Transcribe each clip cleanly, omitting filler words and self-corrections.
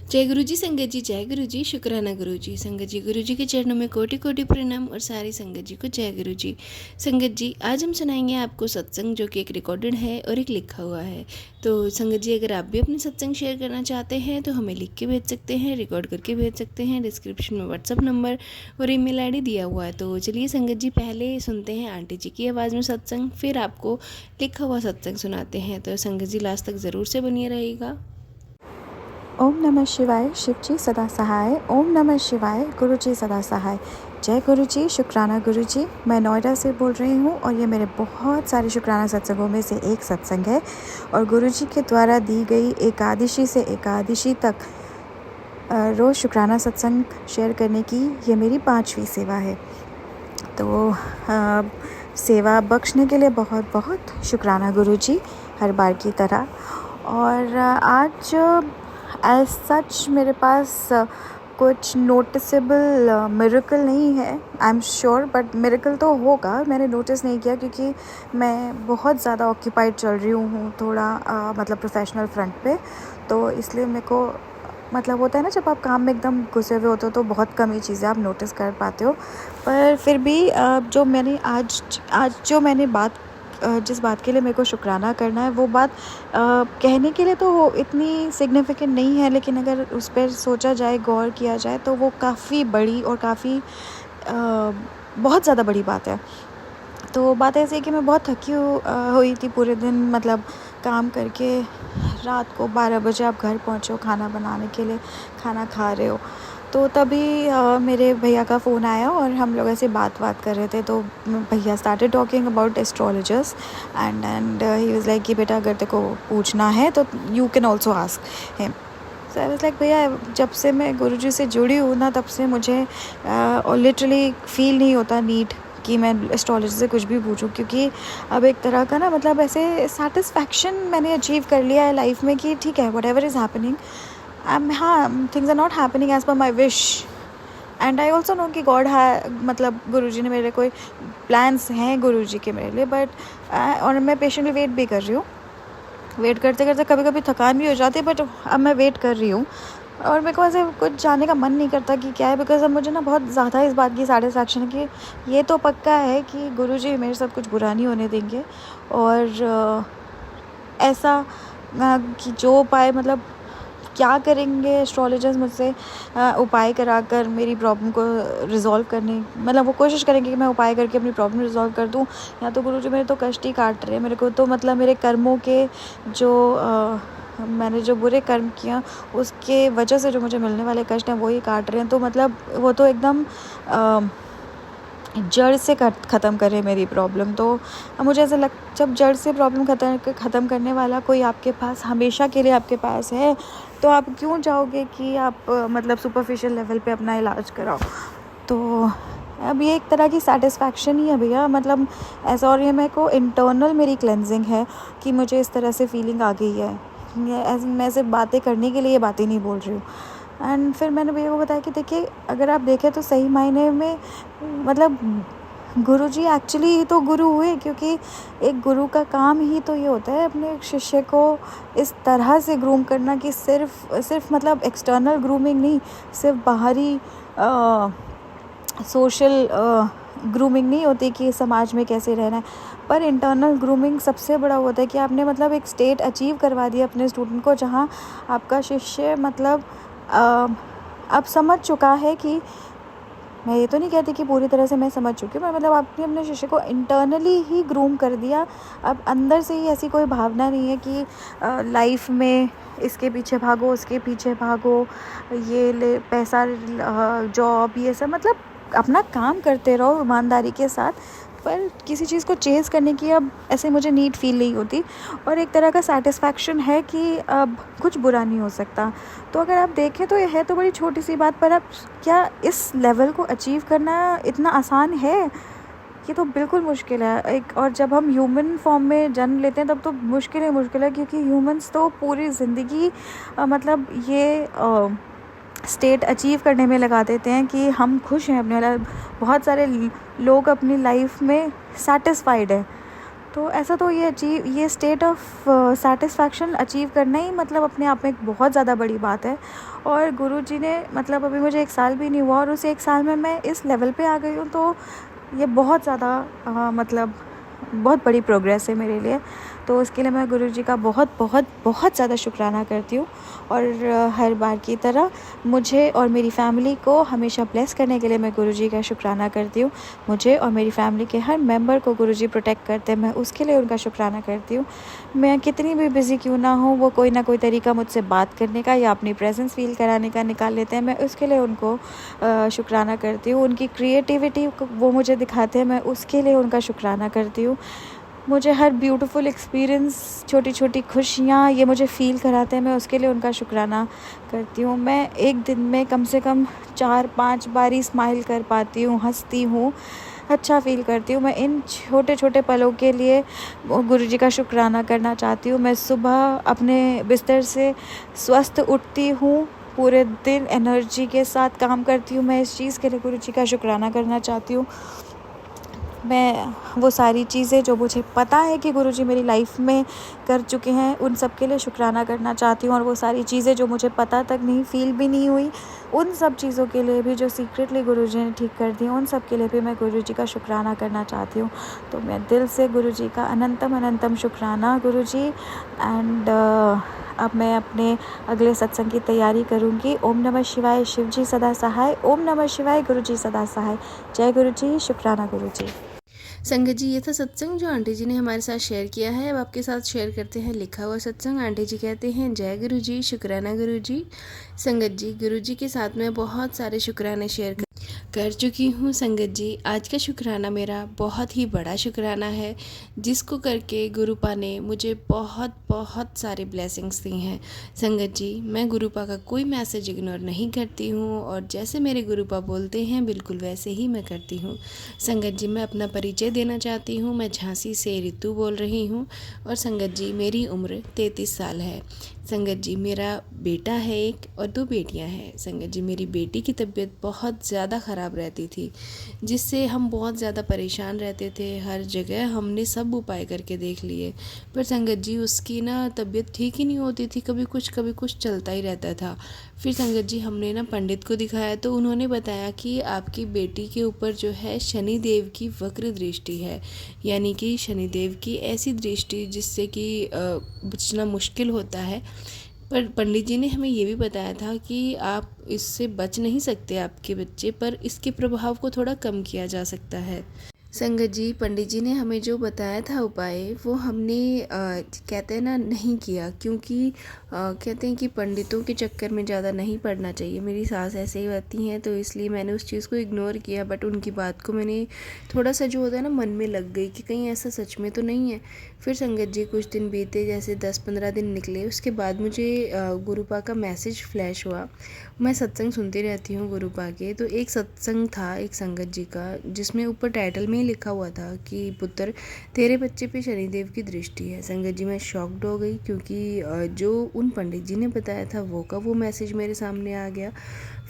जय गुरु जी संगत जी, जय गुरु जी, शुक्राना गुरु जी। संगत जी, गुरु जी के चरणों में कोटि कोटि प्रणाम और सारी संगत जी को जय गुरु जी। संगत जी, आज हम सुनाएंगे आपको सत्संग जो कि एक रिकॉर्डेड है और एक लिखा हुआ है। तो संगत जी, अगर आप भी अपने सत्संग शेयर करना चाहते हैं तो हमें लिख के भेज सकते हैं, रिकॉर्ड करके भेज सकते हैं। डिस्क्रिप्शन में व्हाट्सअप नंबर और ईमेल आईडी दिया हुआ है। तो चलिए संगत जी, पहले सुनते हैं आंटी जी की आवाज़ में सत्संग, फिर आपको लिखा हुआ सत्संग सुनाते हैं। तो संगत जी, लास्ट तक ज़रूर से बनिए रहिएगा। ओम नमः शिवाय, शिव जी सदा सहाय। ओम नमः शिवाय, गुरु जी सदा सहाय। जय गुरु जी, शुक्राना गुरु जी। मैं नोएडा से बोल रही हूँ और ये मेरे बहुत सारे शुक्राना सत्संगों में से एक सत्संग है और गुरु जी के द्वारा दी गई एकादशी से एकादशी तक रोज़ शुक्राना सत्संग शेयर करने की ये मेरी 5वीं सेवा है। तो सेवा बख्शने के लिए बहुत बहुत शुक्राना गुरु जी, हर बार की तरह। और आज एज सच मेरे पास कुछ नोटिसेबल मिरेकल नहीं है, I am sure, but miracle तो होगा। मैंने नोटिस नहीं किया क्योंकि मैं बहुत ज़्यादा ऑक्यूपाइड चल रही हूँ थोड़ा मतलब प्रोफेशनल फ्रंट पे। तो इसलिए मेरे को मतलब होता है ना, जब आप काम में एकदम घुसे हुए होते हो तो बहुत कम ही चीज़ें आप नोटिस कर पाते हो। पर फिर भी जो मैंने आज जो मैंने जिस बात के लिए मेरे को शुक्राना करना है वो बात कहने के लिए तो इतनी सिग्निफिकेंट नहीं है, लेकिन अगर उस पर सोचा जाए, गौर किया जाए तो वो काफ़ी बड़ी और काफ़ी बहुत ज़्यादा बड़ी बात है। तो बात ऐसी है कि मैं बहुत थकी हुई थी पूरे दिन, मतलब काम करके रात को 12 बजे आप घर पहुँचे हो खाना बनाने के लिए, खाना खा रहे हो। तो तभी मेरे भैया का फ़ोन आया और हम लोग ऐसे बात कर रहे थे। तो भैया started talking about astrologers and he was like कि बेटा अगर तेरे को पूछना है तो you can also ask him. So I was like भैया, जब से मैं गुरुजी से जुड़ी हूँ ना, तब से मुझे लिटरली फील नहीं होता नीड कि मैं एस्ट्रोलॉजी से कुछ भी पूछूं, क्योंकि अब एक तरह का ना मतलब ऐसे सेटिस्फैक्शन मैंने अचीव कर लिया है लाइफ में कि ठीक है, व्हाटएवर इज़ हैपनिंग, हाँ, things are not happening as per my wish. And I also know कि गॉड है, मतलब गुरुजी ने मेरे कोई प्लान्स हैं गुरुजी के मेरे लिए, बट और मैं पेशेंटली वेट भी कर रही हूँ। वेट करते करते कभी कभी थकान भी हो जाती है, बट अब मैं वेट कर रही हूँ और मेरे को ऐसे कुछ जाने का मन नहीं करता कि क्या है, बिकॉज अब मुझे ना बहुत ज़्यादा इस बात की सेटिस्फैक्शन है कि ये तो पक्का है कि गुरुजी मेरे साथ कुछ बुरा नहीं होने देंगे। और ऐसा कि जो उपाय, मतलब क्या करेंगे एस्ट्रोलॉजर्स मुझसे उपाय कराकर मेरी प्रॉब्लम को रिज़ॉल्व करने, मतलब वो कोशिश करेंगे कि मैं उपाय करके अपनी प्रॉब्लम रिज़ॉल्व कर दूं, या तो गुरुजी मेरे तो कष्ट ही काट रहे हैं मेरे को। तो मतलब मेरे कर्मों के जो मैंने जो बुरे कर्म किया उसके वजह से जो मुझे मिलने वाले कष्ट हैं वो ही काट रहे हैं। तो मतलब वो तो एकदम जड़ से ख़त्म करे मेरी प्रॉब्लम। तो मुझे ऐसा जब जड़ से प्रॉब्लम ख़त्म करने वाला कोई आपके पास हमेशा के लिए आपके पास है, तो आप क्यों चाहोगे कि आप मतलब सुपरफिशियल लेवल पे अपना इलाज कराओ। तो अब ये एक तरह की सेटिस्फैक्शन ही है भैया, मतलब ऐसा। और ये मेरे को इंटरनल मेरी क्लेंजिंग है कि मुझे इस तरह से फीलिंग आ गई है। मैं सिर्फ बातें करने के लिए ये बातें नहीं बोल रही हूँ। एंड फिर मैंने भैया को बताया कि देखिए, अगर आप देखें तो सही मायने में मतलब गुरुजी एक्चुअली तो गुरु हुए, क्योंकि एक गुरु का काम ही तो ये होता है अपने शिष्य को इस तरह से ग्रूम करना कि सिर्फ मतलब एक्सटर्नल ग्रूमिंग नहीं, सिर्फ बाहरी सोशल ग्रूमिंग नहीं होती कि समाज में कैसे रहना है, पर इंटरनल ग्रूमिंग सबसे बड़ा होता है कि आपने मतलब एक स्टेट अचीव करवा दिया अपने स्टूडेंट को, जहाँ आपका शिष्य मतलब अब समझ चुका है कि, मैं ये तो नहीं कहती कि पूरी तरह से मैं समझ चुकी हूँ, मतलब आपने अपने शिष्य को इंटरनली ही ग्रूम कर दिया। अब अंदर से ही ऐसी कोई भावना नहीं है कि लाइफ में इसके पीछे भागो, उसके पीछे भागो, ये ले पैसा, जॉब, ये सब, मतलब अपना काम करते रहो ईमानदारी के साथ, पर किसी चीज़ को चेज़ करने की अब ऐसे मुझे नीड फील नहीं होती। और एक तरह का सेटिस्फैक्शन है कि अब कुछ बुरा नहीं हो सकता। तो अगर आप देखें तो ये है तो बड़ी छोटी सी बात, पर अब क्या इस लेवल को अचीव करना इतना आसान है? ये तो बिल्कुल मुश्किल है। और जब हम ह्यूमन फॉर्म में जन्म लेते हैं तब तो मुश्किल है, क्योंकि ह्यूमंस तो पूरी ज़िंदगी मतलब ये स्टेट अचीव करने में लगा देते हैं कि हम खुश हैं अपने। बहुत सारे लोग अपनी लाइफ में सेटिस्फाइड हैं। तो ऐसा तो ये स्टेट ऑफ सैटिस्फैक्शन अचीव करना ही मतलब अपने आप में एक बहुत ज़्यादा बड़ी बात है। और गुरुजी ने मतलब अभी मुझे 1 साल भी नहीं हुआ और उस 1 साल में मैं इस लेवल पे आ गई हूँ, तो ये बहुत ज़्यादा मतलब बहुत बड़ी प्रोग्रेस है मेरे लिए। तो उसके लिए मैं गुरुजी का बहुत बहुत बहुत ज़्यादा शुक्राना करती हूँ। और हर बार की तरह मुझे और मेरी फ़ैमिली को हमेशा ब्लेस करने के लिए मैं गुरुजी का शुक्राना करती हूँ। मुझे और मेरी फ़ैमिली के हर मेंबर को गुरुजी प्रोटेक्ट करते हैं, मैं उसके लिए उनका शुक्राना करती हूँ। मैं कितनी भी बिज़ी क्यों ना हूँ, वो कोई ना कोई तरीका मुझसे बात करने का या अपनी प्रेजेंस फ़ील कराने का निकाल लेते हैं, मैं उसके लिए उनको शुक्राना करती हूँ। उनकी क्रिएटिविटी वो मुझे दिखाते हैं, मैं उसके लिए उनका शुक्राना करती हूँ। मुझे हर ब्यूटीफुल एक्सपीरियंस, छोटी छोटी खुशियाँ ये मुझे फ़ील कराते हैं, मैं उसके लिए उनका शुक्राना करती हूँ। मैं एक दिन में कम से कम 4-5 बारी स्माइल कर पाती हूँ, हंसती हूँ, अच्छा फ़ील करती हूँ। मैं इन छोटे छोटे पलों के लिए गुरुजी का शुक्राना करना चाहती हूँ। मैं सुबह अपने बिस्तर से स्वस्थ उठती हूँ, पूरे दिन एनर्जी के साथ काम करती हूँ। मैं इस चीज़ के लिए गुरुजी का शुक्राना करना चाहती हूँ। मैं वो सारी चीज़ें जो मुझे पता है कि गुरुजी मेरी लाइफ में कर चुके हैं, उन सब के लिए शुक्राना करना चाहती हूँ। और वो सारी चीज़ें जो मुझे पता तक नहीं, फ़ील भी नहीं हुई, उन सब चीज़ों के लिए भी जो सीक्रेटली गुरुजी ने ठीक कर दी, उन सब के लिए भी मैं गुरुजी का शुक्राना करना चाहती हूँ। तो मैं दिल से गुरुजी का अनंतम अनंतम शुक्राना गुरुजी। एंड अब मैं अपने अगले सत्संग की तैयारी करूँगी। ओम नमः शिवाय, शिव जी सदा सहाय। ओम नमः शिवाय, गुरुजी सदा सहाय। जय गुरुजी, शुक्राना गुरुजी। संगत जी, ये था सत्संग जो आंटी जी ने हमारे साथ शेयर किया है। अब आपके साथ शेयर करते हैं लिखा हुआ सत्संग। आंटी जी कहते हैं, जय गुरु जी, शुक्राना गुरु जी। संगत जी, गुरु जी के साथ मैं बहुत सारे शुक्राने शेयर कर चुकी हूँ। संगत जी, आज का शुक्राना मेरा बहुत ही बड़ा शुक्राना है, जिसको करके गुरुपा ने मुझे बहुत बहुत सारे ब्लेसिंग्स दी हैं। संगत जी, मैं गुरुपा का कोई मैसेज इग्नोर नहीं करती हूँ और जैसे मेरे गुरुपा बोलते हैं बिल्कुल वैसे ही मैं करती हूँ। संगत जी, मैं अपना परिचय देना चाहती हूँ। मैं झांसी से रितु बोल रही हूँ और संगत जी, मेरी उम्र 33 साल है। संगत जी, मेरा बेटा है एक और 2 बेटियां हैं। संगत जी, मेरी बेटी की तबीयत बहुत ज़्यादा ख़राब रहती थी, जिससे हम बहुत ज़्यादा परेशान रहते थे। हर जगह हमने सब उपाय करके देख लिए, पर संगत जी उसकी ना तबीयत ठीक ही नहीं होती थी। कभी कुछ चलता ही रहता था। फिर संगत जी, हमने ना पंडित को दिखाया तो उन्होंने बताया कि आपकी बेटी के ऊपर जो है शनि देव की वक्र दृष्टि है, यानी कि शनि देव की ऐसी दृष्टि जिससे कि बचना मुश्किल होता है। पर पंडित जी ने हमें ये भी बताया था कि आप इससे बच नहीं सकते आपके बच्चे, पर इसके प्रभाव को थोड़ा कम किया जा सकता है। संगत जी, पंडित जी ने हमें जो बताया था उपाय, वो हमने कहते हैं ना नहीं किया, क्योंकि कहते हैं कि पंडितों के चक्कर में ज़्यादा नहीं पड़ना चाहिए। मेरी सास ऐसे ही रहती हैं, तो इसलिए मैंने उस चीज़ को इग्नोर किया। बट उनकी बात को मैंने थोड़ा सा जो होता है ना मन में लग गई कि कहीं ऐसा सच में तो नहीं है। फिर संगत जी, कुछ दिन बीते, जैसे 10-15 दिन निकले, उसके बाद मुझे गुरुपा का मैसेज फ्लैश हुआ। मैं सत्संग सुनती रहती हूँ गुरुपा के, तो एक सत्संग था एक संगत जी का, जिसमें ऊपर टाइटल में ही लिखा हुआ था कि पुत्र, तेरे बच्चे पे शनिदेव की दृष्टि है। संगत जी, मैं शॉक्ड हो गई, क्योंकि जो उन पंडित जी ने बताया था वो मैसेज मेरे सामने आ गया।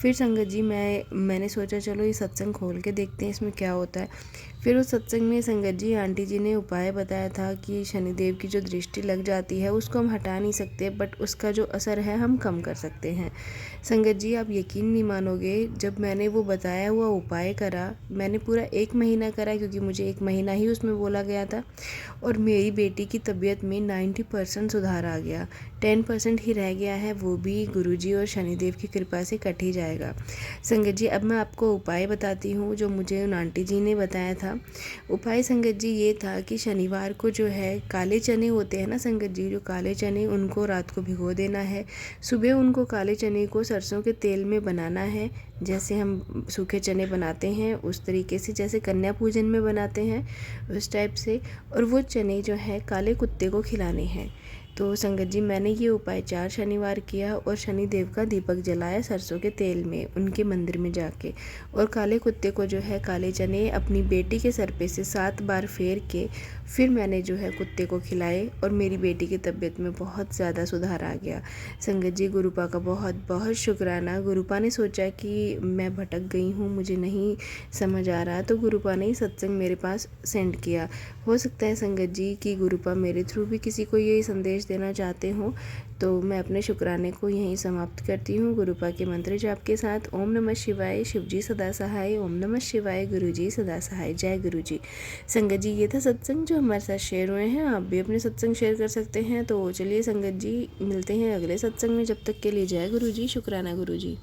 फिर संगत जी, मैंने सोचा चलो ये सत्संग खोल के देखते हैं इसमें क्या होता है। फिर उस सत्संग में संगत जी आंटी जी ने उपाय बताया था कि शनिदेव की जो दृष्टि लग जाती है उसको हम हटा नहीं सकते, बट उसका जो असर है हम कम कर सकते हैं। संगत जी, आप यकीन नहीं मानोगे, जब मैंने वो बताया हुआ उपाय करा, मैंने पूरा 1 महीना करा, क्योंकि मुझे 1 महीना ही उसमें बोला गया था, और मेरी बेटी की तबीयत में 90% सुधार आ गया। 10% ही रह गया है, वो भी गुरुजी और शनिदेव की कृपा से कट ही जाएगा। संगत जी, अब मैं आपको उपाय बताती हूँ जो मुझे उन आंटी जी ने बताया था। उपाय संगत जी ये था कि शनिवार को जो है काले चने होते हैं ना संगत जी, जो काले चने, उनको रात को भिगो देना है। सुबह उनको काले चने को सरसों के तेल में बनाना है, जैसे हम सूखे चने बनाते हैं उस तरीके से, जैसे कन्या पूजन में बनाते हैं उस टाइप से। और वो चने जो है काले कुत्ते को खिलाने हैं। तो संगत जी, मैंने ये उपाय 4 शनिवार किया और शनिदेव का दीपक जलाया सरसों के तेल में उनके मंदिर में जाके। और काले कुत्ते को जो है काले चने अपनी बेटी के सर पे से 7 बार फेर के फिर मैंने जो है कुत्ते को खिलाए और मेरी बेटी की तबीयत में बहुत ज़्यादा सुधार आ गया। संगत जी, गुरुपा का बहुत बहुत शुक्राना। गुरुपा ने सोचा कि मैं भटक गई हूँ, मुझे नहीं समझ आ रहा, तो गुरुपा ने ही सत्संग मेरे पास सेंड किया। हो सकता है संगत जी कि गुरुपा मेरे थ्रू भी किसी को यही संदेश देना चाहते हों। तो मैं अपने शुक्राने को यहीं समाप्त करती हूँ गुरुपा के मंत्र जाप के साथ। ओम नमः शिवाय, शिवजी सदा सहाय। ओम नमः शिवाय, गुरुजी सदा सहाय। जय गुरुजी। संगत जी, ये था सत्संग जो हमारे साथ शेयर हुए हैं। आप भी अपने सत्संग शेयर कर सकते हैं। तो चलिए संगत जी, मिलते हैं अगले सत्संग में। जब तक के लिए जय गुरुजी, शुक्राना गुरुजी।